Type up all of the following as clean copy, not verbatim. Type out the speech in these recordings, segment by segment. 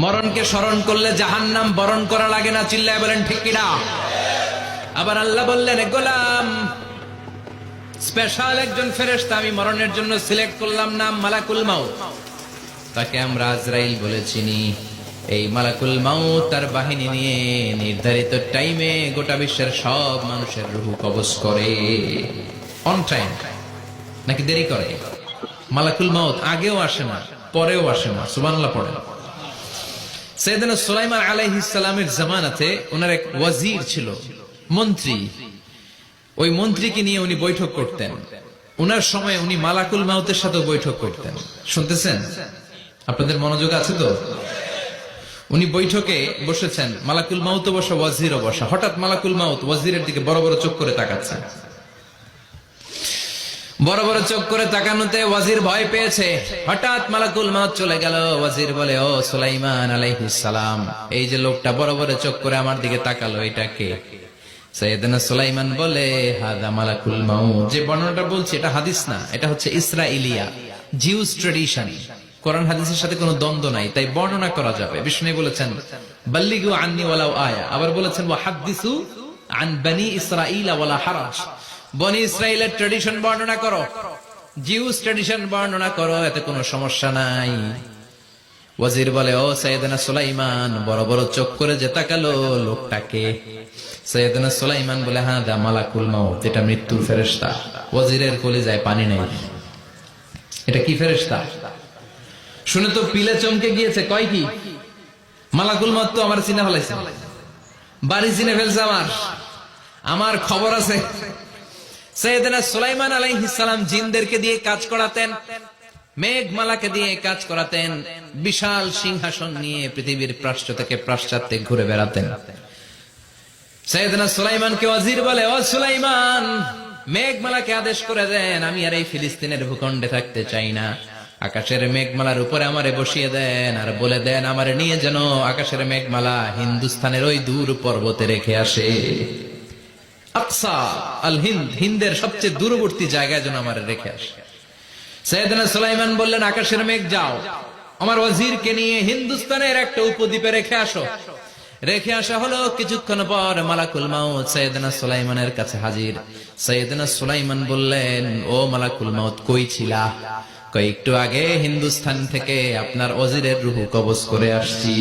মরণকে স্মরণ করলে জাহান্নাম বরণ করা লাগে না, চিল্লায় বলেন ঠিক কিনা। আবার আল্লাহ বললেন, গোলাম, স্পেশাল একজন ফেরেশতা আমি মরণের জন্য সিলেক্ট করলাম, নাম মালাকুল মাউত। তাকে আমরা আজরাইল বলে চিনি। এই মালাকুল মাউত তার বাহিনী নিয়ে নির্ধারিত টাইমে গোটা বিশ্বের সব মানুষের রূহ কবজ করে। অন টাইম নাকি দেরি করে? মালাকুল মাউত আগেও আসে না, পরেও আসে না। সুবহানাল্লাহ পড়েন। সাইয়েদনা সুলাইমান আলাইহিস সালামের জামানাতে ওনার এক ওয়াজির ছিল, মন্ত্রী। ওই মন্ত্রীকে নিয়ে উনি বৈঠক করতেন। ওনার সময় উনি মালাকুল মাউতের সাথে বৈঠক করতেন। শুনতেছেন? আপনাদের মনোযোগ আছে তো? উনি বৈঠকে বসেছেন, মালাকুল মাউত বসা, ওয়াজিরও বসা। হঠাৎ মালাকুল মাউত ওয়াজিরের দিকে বড় বড় চোখ করে তাকাচ্ছেন। বড় বড় চোখ করে তাকানোতে ওয়াজির ভয় পেয়েছে। হঠাৎ মালাকুল মাউত চলে গেল। ওয়াজির বলে, ও সুলাইমান আলাইহিস সালাম, এই যে লোকটা বড় বড় চোখ করে আমার দিকে তাকালো, এটা কে? সাইয়েদনা সুলাইমান বলে, হাদা মালাকুল মাউত। যে বর্ণনাটা বলছি এটা হাদিস না, এটা হচ্ছে ইসরাইলিয়া, জিউস ট্র্যাডিশন। কোরআন হাদিসের সাথে কোনো দ্বন্দ্ব নাই, তাই বর্ণনা করা যাবে। বিষ্ণু বলেছেন, বাল্লিগু আন্নি ওয়ালাউ আয়া। আবার বলেছেন, ওয়া হাদিসু আন বনি ইসরাঈল ওয়ালা হারাজ। বনি ইসরাইলের ট্র্যাডিশন বর্ণনা করো, জিউস ট্র্যাডিশন বর্ণনা করো, এতে কোনো সমস্যা নাই। ওয়াজির বলে, ও সাইয়েদনা সুলাইমান, বড় বড় চোখ করে যে তাকালো লোকটাকে? সাইয়েদনা সুলাইমান বলে, হ্যাঁ, দা মালাকুল মাউত, এটা মৃত্যুর ফেরেশতা। ওয়াজিরের কলিজায় পানি নেই। এটা কি ফেরেশতা? শুনে তো পিলে চমকে গিয়েছে। কয় কি? মালাকুল মাউত তো আমার চিনে ফেলাইছে, বাড়ি চিনে ফেলছে, আমার খবর আছে। সাইয়েদনা সুলাইমান আলাইহিস সালাম জিনদেরকে দিয়ে কাজ করাতেন, মেঘমালাকে দিয়ে কাজ করাতেন, বিশাল সিংহাসন নিয়ে পৃথিবীর প্রাচ্য থেকে পাশ্চাত্যে ঘুরে বেড়াতেন। সাইয়েদনা সুলাইমানকে ওয়াজির বলে, ও সুলাইমান, মেঘমালাকে আদেশ করে দেন, আমি আর এই ফিলিস্তিনের ভূখণ্ডে থাকতে চাই না। আকাশের মেঘমালার উপরে আমারে বসিয়ে দেন, আর বলে দেন আমারে নিয়ে যেন আকাশের মেঘমালা হিন্দুস্তানের ওই দূর পর্বতে রেখে আসে। আকসা আল হিন্দ, হিন্দের সবচেয়ে দূরবর্তী জায়গায় যেন আমারে রেখে আসে। সাইয়েদনা সুলাইমান বললেন, আকাশের মেঘ, যাও আমার ওয়াজিরকে নিয়ে হিন্দুস্তানের একটা উপদ্বীপে রেখে আসো। রেখে আসা হলো। কিছুক্ষণ পর মালাকুল মাউত সাইয়েদনা সুলাইমানের কাছে হাজির। সাইয়েদনা সুলাইমান বললেন, ও মালাকুল মাউত, কই ছিলা? কই, একটু আগে হিন্দুস্তান থেকে আপনার ওয়াজিরের রূহ কবজ করে আসছি।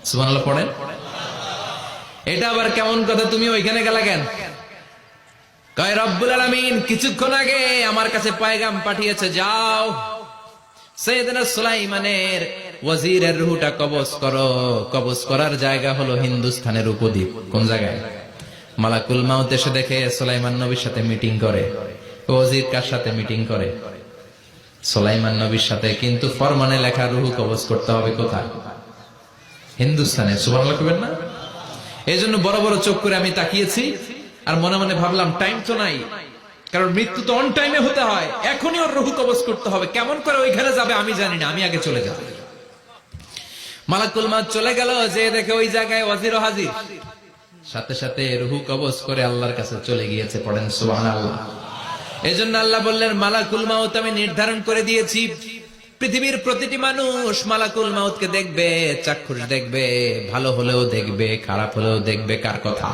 সুবহানাল্লাহ পড়েন। এটা আবার কেমন কথা, তুমি ওইখানে গেলা কেন? কয়, রব্বুল আলামিন কিছুক্ষণ আগে আমার কাছে পয়গাম পাঠিয়েছে, যাও সাইয়েদনা সুলাইমানের ওয়াজিরের রূহটা কবজ করো। কবজ করার জায়গা হলো হিন্দুস্তানের উপদ্বীপ। কোন জায়গায়? মালাকুল মাউত এসে দেখে সুলাইমান নবীর সাথে মিটিং করে। ওয়াজির কার সাথে মিটিং করে? সুলাইমান নবীর সাথে। কিন্তু ফরমানে লেখা রূহ কবজ করতে হবে কোথায়? হিন্দুস্তানে। সুবহানাল্লাহ কইবেন না? এই জন্য বড় বড় চোখ করে আমি তাকিয়েছি, আর মনে মনে ভাবলাম, টাইম তো নাই, কারণ মৃত্যু তো অন টাইমে হতে হয়, এখনই ওর রূহ কবজ করতে হবে। কেমন করে ওইখানে যাবে আমি জানি না, আমি আগে চলে যাব। মালাকুল মাউত চলে গেল, যে দেখে ওই জায়গায় ওয়াজিরও হাজির। সাথে সাথে রূহ কবজ করে আল্লাহর কাছে চলে গিয়েছে। পড়েন সুবহানাল্লাহ। এই জন্য আল্লাহ বললেন, মালাকুল মাউত আমি নির্ধারণ করে দিয়েছি, পৃথিবীর প্রতিটি মানুষ মালাকুল মাউতকে দেখবে, চাক্ষুষ দেখবে, ভালো হলেও দেখবে, খারাপ হলেও দেখবে। কার কথা?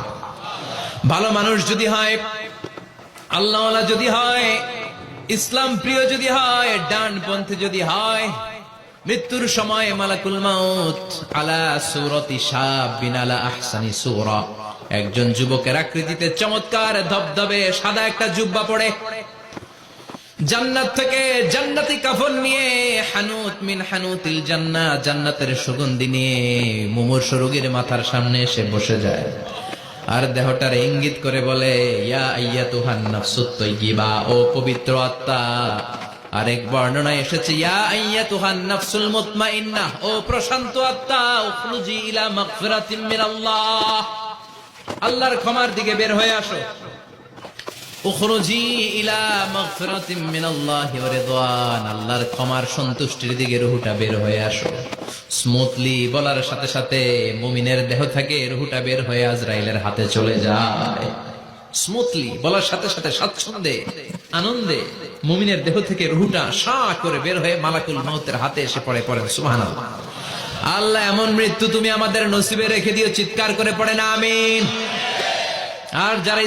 ভালো মানুষ যদি হয়, আল্লাহওয়ালা যদি হয়, ইসলাম প্রিয় যদি হয়, ডানপন্থী যদি হয়, মৃত্যুর সময় মালাকুল মাউত আলা সূরাতি শাবিন আলা আহসানি সূরা, একজন যুবকের আকৃতিতে চমৎকার ধবধবে সাদা একটা জুব্বা পরে, জান্নাত থেকে জান্নাতি কাফন নিয়ে, হানুত মিন হানুতিল জান্নাহ, জান্নাতের সুগন্ধি নিয়ে মুমূর্ষু রোগীর মাথার সামনে এসে বসে যায়, আর দেহটার ইঙ্গিত করে বলে, ইয়া আইয়াতুহান নাফসুত তাইয়্যিবা, ও পবিত্র আত্মা। আরেক বর্ণনায় এসেছে, ইয়া আইয়াতুহান নাফসুল মুতমাইন্নাহ, ও প্রশান্ত আত্মা, উখরুজি ইলা মাগফিরাতিম মিনাল্লাহ, আল্লাহর ক্ষমার দিকে বের হয়ে আসো। উখরুজি ইলা মাগফিরাতিম মিনাল্লাহি ওয়া রিদওয়ান, আল্লাহর ক্ষমার সন্তুষ্টির দিকে রূহটা বের হয়ে আসো। স্মুথলি বলার সাথে সাথে মুমিনের দেহ থেকে রূহটা বের হয়ে আজরাইলের হাতে চলে যায়। স্মুথলি বলার সাথে সাথে স্বাচ্ছন্দ্যে, আনন্দে মুমিনের দেহ থেকে রূহটা সা করে বের হয়ে মালাকুল মাউতের হাতে এসে পড়ে। পড়েন সুবহানাল্লাহ। আল্লাহ এমন মৃত্যু তুমি আমাদের নসিবে রেখে দিও, চিৎকার করে পড়ে না আমিন। আর যারা